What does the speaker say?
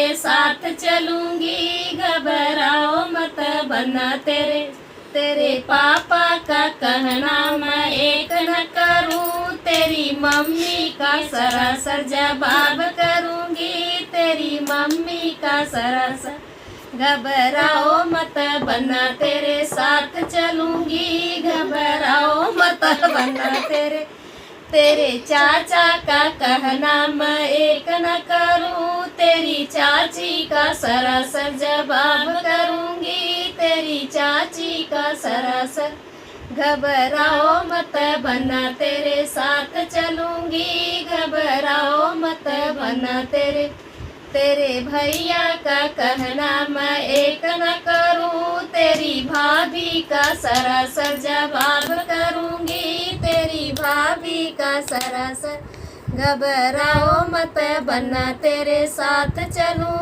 तेरे साथ चलूंगी, घबराओ मत बना तेरे तेरे पापा का कहना मैं एक न करूं, तेरी मम्मी का सरासर जवाब करूंगी, तेरी मम्मी का सरासर। घबराओ मत बना तेरे साथ चलूंगी, घबराओ मत बना तेरे तेरे चाचा का कहना मैं एक न करूं, तेरी चाची का सरासर जवाब करूंगी, तेरी चाची का सरासर। घबराओ मत बना तेरे साथ चलूंगी, घबराओ मत बना तेरे तेरे भैया का कहना मैं एक न करूं, तेरी भाभी का सरासर जवाब करूंगी, तेरी भाभी का सरासर। घबराओ मत बना तेरे साथ चलूं